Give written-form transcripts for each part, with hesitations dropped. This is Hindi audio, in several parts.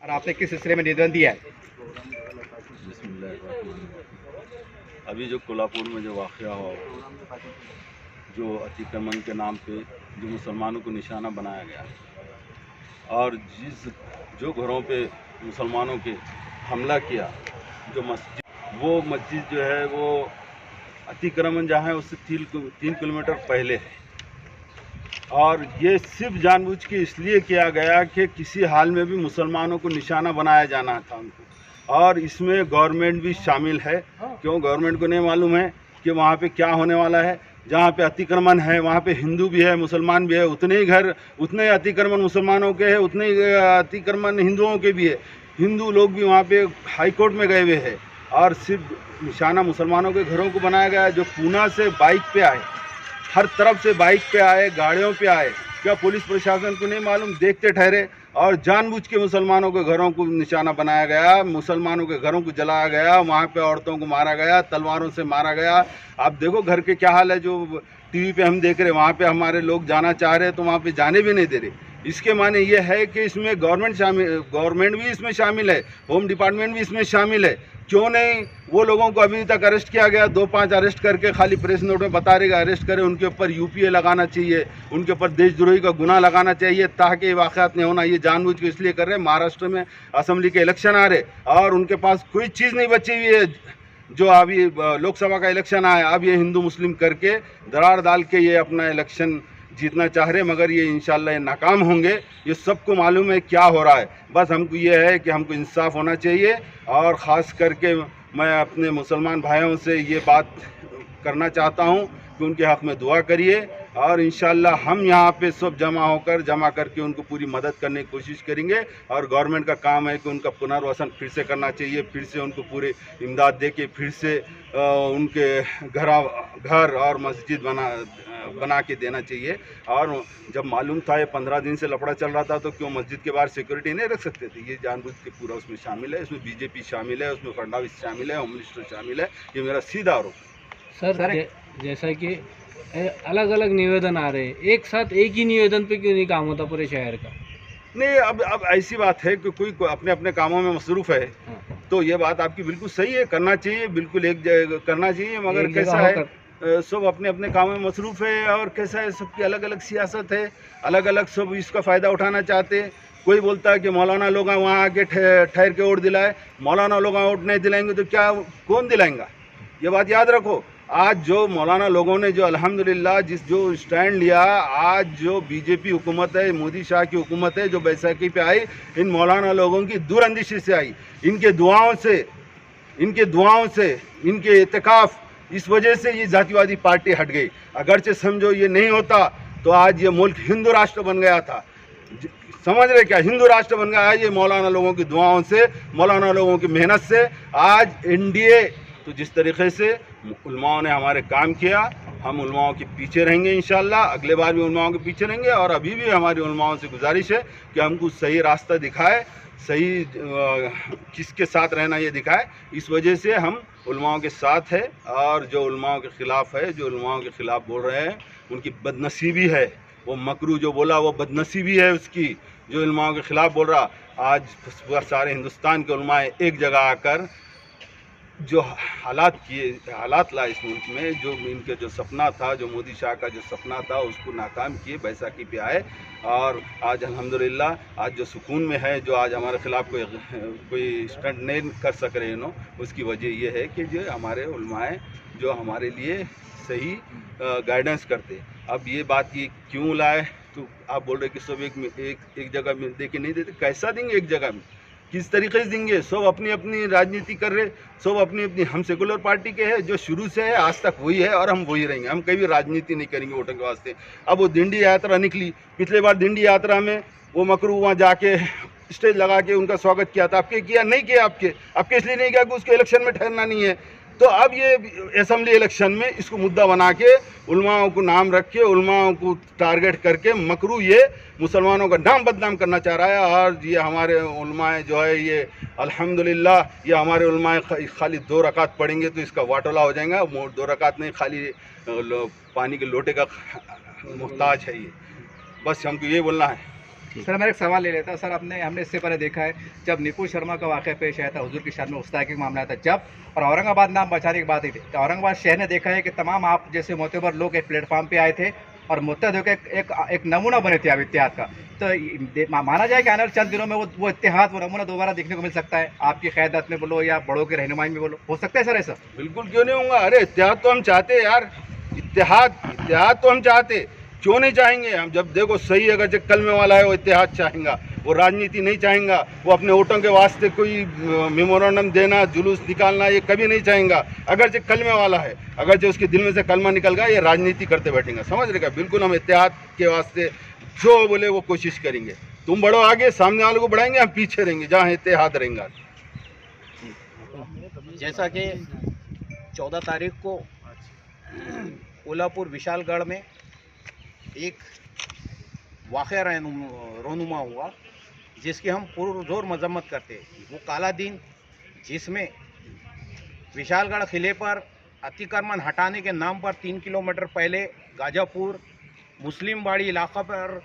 और आपने किस सिलसिले में निवेदन दिया है? अभी जो कोल्हापुर में जो वाक़या हुआ, जो अतिक्रमण के नाम पे जो मुसलमानों को निशाना बनाया गया और जो घरों पे मुसलमानों के हमला किया, जो मस्जिद, वो मस्जिद जो है वो अतिक्रमण जहाँ है उससे 3 किलोमीटर पहले है। और ये सिर्फ जानबूझ के इसलिए किया गया कि किसी हाल में भी मुसलमानों को निशाना बनाया जाना था उनको, और इसमें गवर्नमेंट भी शामिल है। क्यों गवर्नमेंट को नहीं मालूम है कि वहाँ पे क्या होने वाला है? जहाँ पे अतिक्रमण है वहाँ पे हिंदू भी है, मुसलमान भी है, उतने ही अतिक्रमण मुसलमानों के हैं, उतने ही अतिक्रमण हिंदुओं के भी है। हिंदू लोग भी वहाँ पे हाई कोर्ट में गए हुए हैं, और सिर्फ निशाना मुसलमानों के घरों को बनाया गया है। जो पूना से बाइक पे आए, हर तरफ से बाइक पे आए, गाड़ियों पे आए, क्या पुलिस प्रशासन को नहीं मालूम? देखते ठहरे और जानबूझ के मुसलमानों के घरों को निशाना बनाया गया, मुसलमानों के घरों को जलाया गया, वहाँ पे औरतों को मारा गया, तलवारों से मारा गया। आप देखो घर के क्या हाल है, जो टीवी पे हम देख रहे, वहाँ पे हमारे लोग जाना चाह रहे तो वहाँ पे जाने भी नहीं दे रहे। इसके माने ये है कि इसमें गवर्नमेंट भी इसमें शामिल है, होम डिपार्टमेंट भी इसमें शामिल है। क्यों नहीं वो लोगों को अभी तक अरेस्ट किया गया? 2-5 अरेस्ट करके खाली प्रेस नोट में बता रहेगा अरेस्ट करें, उनके ऊपर यूपीए लगाना चाहिए, उनके ऊपर देशद्रोही का गुनाह लगाना चाहिए, ताकि ये वाक़यात नहीं होना। ये जानबूझ के इसलिए कर रहे हैं। महाराष्ट्र में असेंबली के इलेक्शन आ रहे और उनके पास कोई चीज़ नहीं बची हुई है। जो अभी लोकसभा का इलेक्शन आया, अब ये हिंदू मुस्लिम करके दरार डाल के ये अपना इलेक्शन जीतना चाह रहे, मगर ये इंशाल्लाह ये नाकाम होंगे। ये सबको मालूम है क्या हो रहा है। बस हमको ये है कि हमको इंसाफ होना चाहिए, और ख़ास करके मैं अपने मुसलमान भाइयों से ये बात करना चाहता हूँ कि उनके हक़ में दुआ करिए, और इंशाल्लाह हम यहाँ पे सब जमा करके उनको पूरी मदद करने की कोशिश करेंगे। और गवर्नमेंट का काम है कि उनका पुनर्वासन फिर से करना चाहिए, फिर से उनको पूरे इमदाद दे के फिर से उनके घर और मस्जिद बना के देना चाहिए। और जब मालूम था ये 15 दिन से लफड़ा चल रहा था, तो क्यों मस्जिद के बाहर सिक्योरिटी नहीं रख सकते थे? ये जानबूझ के पूरा उसमें शामिल है। इसमें बीजेपी शामिल है, उसमें फडणवीस शामिल है, होम मिनिस्टर शामिल है। ये मेरा सीधा आरोप है। सर जैसा कि अलग अलग निवेदन आ रहे हैं, एक साथ एक ही निवेदन पे क्यों नहीं काम होता पूरे शहर का? नहीं, अब ऐसी बात है कि कोई अपने अपने कामों में मसरूफ़ है। हाँ। तो ये बात आपकी बिल्कुल सही है, करना चाहिए, बिल्कुल एक जगह करना चाहिए, मगर कैसा है सब अपने अपने कामों में मसरूफ़ है, और कैसा है सबकी अलग अलग सियासत है, अलग अलग सब इसका फ़ायदा उठाना चाहते हैं। कोई बोलता है कि मौलाना लोग वहाँ आके ठहर के वोट दिलाए। मौलाना लोग वोट नहीं दिलाएंगे तो क्या कौन दिलाएंगा? ये बात याद रखो। आज जो मौलाना लोगों ने जो अल्हम्दुलिल्लाह जो स्टैंड लिया, आज जो बीजेपी हुकूमत है, मोदी शाह की हुकूमत है, जो बैसाखी पे आई, इन मौलाना लोगों की दूरअंदेशी से आई, इनके दुआओं से, इनके इत्तेकाफ़, इस वजह से ये जातिवादी पार्टी हट गई। अगरचे समझो ये नहीं होता तो आज ये मुल्क हिंदू राष्ट्र बन गया था। समझ रहे क्या? हिंदू राष्ट्र बन गया है ये मौलाना लोगों की दुआओं से, मौलाना लोगों की मेहनत से। आज एनडीए तो जिस तरीक़े से उलमाओं ने हमारे काम किया, हम उलमाओं के पीछे रहेंगे इंशाल्लाह। अगले बार भी उलमाओं के पीछे रहेंगे, और अभी भी हमारी उलमाओं से गुजारिश है कि हमको सही रास्ता दिखाए, सही किसके साथ रहना ये दिखाए। इस वजह से हम उलमाओं के साथ है, और जो उलमाओं के ख़िलाफ़ है, जो उलमाओं के ख़िलाफ़ बोल रहे हैं, उनकी बदनसीबी है। वो मकरू जो बोला वो बदनसीबी है उसकी, जो उलमाओं के ख़िलाफ़ बोल रहा। आज सारे हिंदुस्तान के उलमा एक जगह आकर जो हालात लाए इस मुल्क में, जो इनके जो सपना था, जो मोदी शाह का जो सपना था, उसको नाकाम किए, बैसाखी पे आए। और आज अल्हम्दुलिल्लाह आज जो सुकून में है, जो आज हमारे ख़िलाफ़ कोई स्टंट नहीं कर सक रहे हैं, उसकी वजह यह है कि जो हमारे उलमाए जो हमारे लिए सही गाइडेंस करते। अब ये बात ये क्यों लाए, तो आप बोल रहे कि सब एक जगह में दे के नहीं देते। कैसा देंगे एक जगह में? किस तरीके से देंगे? सब अपनी अपनी राजनीति कर रहे, सब अपनी अपनी। हम सेकुलर पार्टी के हैं, जो शुरू से है आज तक वही है, और हम वही रहेंगे। हम कभी राजनीति नहीं करेंगे वोटों के वास्ते। अब वो दिंडी यात्रा निकली, पिछले बार दिंडी यात्रा में वो मकरू वहाँ जाके स्टेज लगा के उनका स्वागत किया था। आपके किया नहीं किया? आपके इसलिए नहीं किया कि उसको इलेक्शन में ठहरना नहीं है। तो अब ये असेंबली इलेक्शन में इसको मुद्दा बना के, उलमाओं को नाम रख के, उलमाओं को टारगेट करके मकरू ये मुसलमानों का नाम बदनाम करना चाह रहा है। और ये हमारे उलमाए जो है, ये अल्हम्दुलिल्लाह ये हमारे उलमाए खाली 2 रकात पढ़ेंगे तो इसका वाटोला हो जाएगा। 2 रकात नहीं, खाली पानी के लोटे का मोहताज है ये। बस हमको ये बोलना है। सर मेरा एक सवाल ले लेता सर, हमने इससे पहले देखा है जब निपुण शर्मा का वाक़या पेश आया था, हुजूर की शान में उस्ताद का मामला था जब, और औरंगाबाद नाम बचाने की बात हुई थी, तो औरंगाबाद शहर ने देखा है कि तमाम आप जैसे मोतबर लोग एक प्लेटफॉर्म पे आए थे और मुत्तहद होकर एक नमूना बने थे आप इत्तेहाद का। तो माना जाए कि आने वाले चंद दिनों में वो इत्तेहाद, वो नमूना दोबारा देखने को मिल सकता है, आपकी क़यादत में बोलो या बड़ों की रहनुमाई में बोलो, हो सकता है सर ऐसा? बिल्कुल क्यों नहीं होगा। अरे इत्तेहाद तो हम चाहते हैं यार, इत्तेहाद तो हम चाहते, क्यों नहीं चाहेंगे हम। जब देखो सही अगर जो कलमे वाला है वो इत्तेहाद चाहेंगा, वो राजनीति नहीं चाहेगा, वो अपने वोटों के वास्ते कोई मेमोरेंडम देना, जुलूस निकालना ये कभी नहीं चाहेगा। अगर जो कलमे वाला है, अगर जो उसके दिल में से कलमा निकल गया, ये राजनीति करते बैठेंगे, समझ रहे क्या। बिल्कुल हम इत्तेहाद के वास्ते जो बोले वो कोशिश करेंगे। तुम बढ़ो आगे, सामने वालों को बढ़ाएंगे, हम पीछे रहेंगे जहाँ इत्तेहाद रहेंगे। जैसा कि 14 तारीख को कोल्हापुर विशालगढ़ में एक वाक़या रोनुमा हुआ, जिसकी हम पुरजोर मजम्मत करते हैं। वो काला दिन जिसमें विशालगढ़ किले पर अतिक्रमण हटाने के नाम पर 3 किलोमीटर पहले गाजापुर मुस्लिम बाड़ी इलाका पर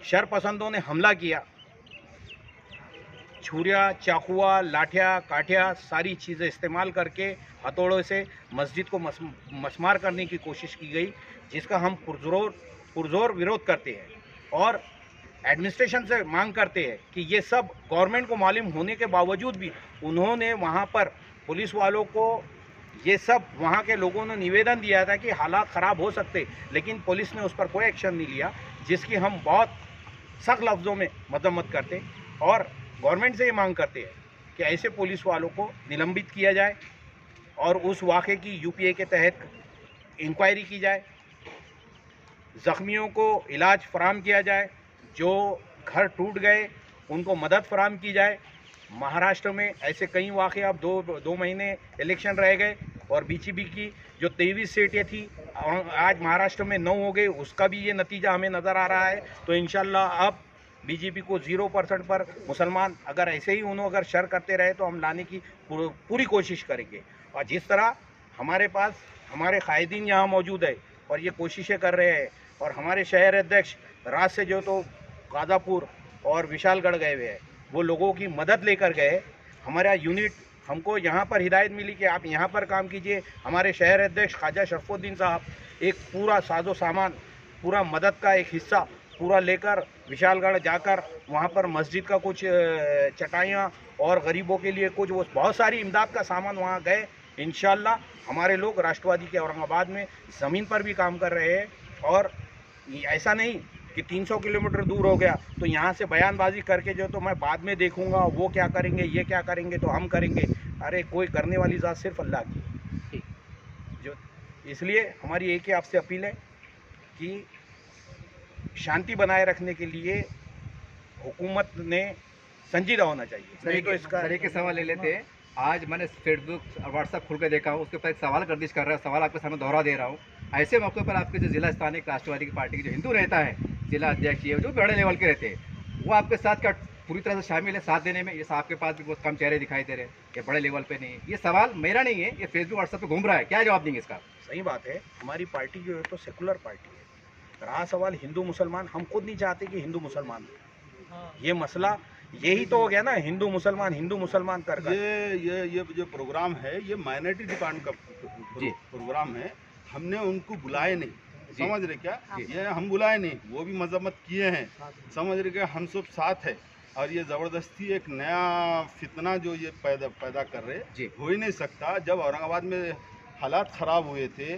शरपसंदों ने हमला किया। छुरिया, चाकुआ, लाठिया, काठिया सारी चीज़ें इस्तेमाल करके हथौड़ों से मस्जिद को मसमार करने की कोशिश की गई, जिसका हम पुरजोर विरोध करते हैं और एडमिनिस्ट्रेशन से मांग करते हैं कि ये सब गवर्नमेंट को मालूम होने के बावजूद भी उन्होंने वहाँ पर पुलिस वालों को, ये सब वहाँ के लोगों ने निवेदन दिया था कि हालात ख़राब हो सकते, लेकिन पुलिस ने उस पर कोई एक्शन नहीं लिया, जिसकी हम बहुत सख्त लफ्ज़ों में मजम्मत करते और गवर्नमेंट से ये मांग करते हैं कि ऐसे पुलिस वालों को निलंबित किया जाए और उस वाक़े की यूपीए के तहत इंक्वायरी की जाए, ज़ख्मियों को इलाज फराहम किया जाए, जो घर टूट गए उनको मदद फराहम की जाए। महाराष्ट्र में ऐसे कई वाक़े, अब दो महीने इलेक्शन रह गए और बीजेपी की जो 23 सीटें थी आज महाराष्ट्र में 9 हो गई, उसका भी ये नतीजा हमें नज़र आ रहा है। तो इंशाल्लाह अब बीजेपी को 0% पर मुसलमान अगर ऐसे ही उन्होंने अगर शर करते रहे तो हम लाने की पूरी कोशिश करेंगे। और जिस तरह हमारे पास हमारे कायदीन यहाँ मौजूद है और ये कोशिशें कर रहे हैं, और हमारे शहर अध्यक्ष रात से जो तो गाज़ापुर और विशालगढ़ गए हुए हैं, वो लोगों की मदद लेकर गए। हमारा यूनिट, हमको यहाँ पर हिदायत मिली कि आप यहाँ पर काम कीजिए। हमारे शहर अध्यक्ष ख्वाजा शरफुद्दीन साहब एक पूरा साजो सामान, पूरा मदद का एक हिस्सा पूरा लेकर विशालगढ़ जाकर वहाँ पर मस्जिद का कुछ चटाइयाँ और गरीबों के लिए कुछ वो बहुत सारी इमदाद का सामान वहाँ गए। इंशाल्लाह हमारे लोग राष्ट्रवादी के औरंगाबाद में ज़मीन पर भी काम कर रहे हैं, और ऐसा नहीं कि 300 किलोमीटर दूर हो गया तो यहाँ से बयानबाजी करके जो तो मैं बाद में देखूँगा, वो क्या करेंगे, ये क्या करेंगे तो हम करेंगे। अरे कोई करने वाली ज़ात सिर्फ अल्लाह की। जो इसलिए हमारी एक ही आपसे अपील है कि शांति बनाए रखने के लिए हुकूमत ने संजीदा होना चाहिए। नहीं तो इसका सर एक सवाल ले लेते हैं। आज मैंने फेसबुक और व्हाट्सअप खुल कर देखा हूँ, उसके ऊपर एक सवाल गर्दिश कर रहा है, सवाल आपके सामने दोहरा दे रहा हूँ। ऐसे मौके पर आपके जो जिला स्थानिक राष्ट्रवादी की पार्टी के जो हिंदू रहता है, जिला अध्यक्ष, ये जो बड़े लेवल के रहते हैं, वो आपके साथ का पूरी तरह से शामिल है साथ देने में? ये आपके पास भी बहुत कम चेहरे दिखाई दे रहे हैं, ये बड़े लेवल पे नहीं है। ये सवाल मेरा नहीं है, ये फेसबुक व्हाट्सएप पे घूम रहा है, क्या जवाब देंगे इसका? सही बात है, हमारी पार्टी जो है तो सेकुलर पार्टी है। रहा सवाल हिंदू मुसलमान, हम खुद नहीं चाहते कि हिंदू मुसलमान, ये मसला यही तो हो गया ना, हिंदू मुसलमान कर ये जो प्रोग्राम है ये माइनॉरिटी डिपार्टमेंट का प्रोग्राम है। हमने उनको बुलाए नहीं, समझ रहे क्या, ये हम बुलाए नहीं, वो भी मजम्मत किए हैं, समझ रहे क्या, हम सब साथ है। और ये ज़बरदस्ती एक नया फितना जो ये पैदा कर रहे, हो ही नहीं सकता। जब औरंगाबाद में हालात ख़राब हुए थे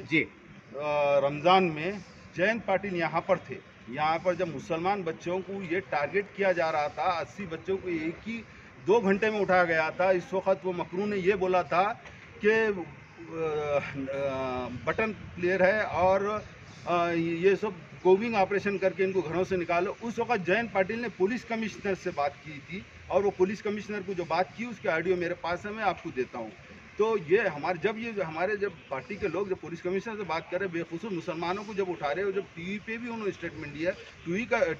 रमज़ान में, जयंत पाटिल यहाँ पर थे, यहाँ पर जब मुसलमान बच्चों को ये टारगेट किया जा रहा था, 80 बच्चों को एक ही 2 घंटे में उठाया गया था। इस वक्त वो मकरू ने ये बोला था कि बटन प्लेयर है और ये सब कोविंग ऑपरेशन करके इनको घरों से निकालो। उस वक्त जयंत पाटिल ने पुलिस कमिश्नर से बात की थी, और वो पुलिस कमिश्नर को जो बात की उसके ऑडियो मेरे पास है, मैं आपको देता हूँ। तो ये हमारे जब पार्टी के लोग जब पुलिस कमिश्नर से बात कर रहे, बेखुसूस मुसलमानों को जब उठा रहे हो, जब टीवी पे भी उन्होंने स्टेटमेंट दिया,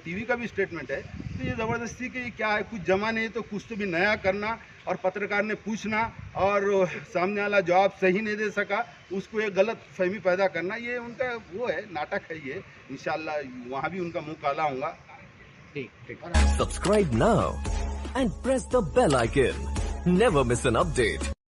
टीवी का भी स्टेटमेंट है, तो ये ज़बरदस्ती कि क्या है, कुछ जमा नहीं तो कुछ तो भी नया करना, और पत्रकार ने पूछना और सामने वाला जवाब सही नहीं दे सका, उसको एक गलत फहमी पैदा करना, ये उनका वो है, नाटक है ये। इंशाल्लाह वहाँ भी उनका मुँह काला होगा। ठीक। Subscribe now and press the bell icon. Never miss an update.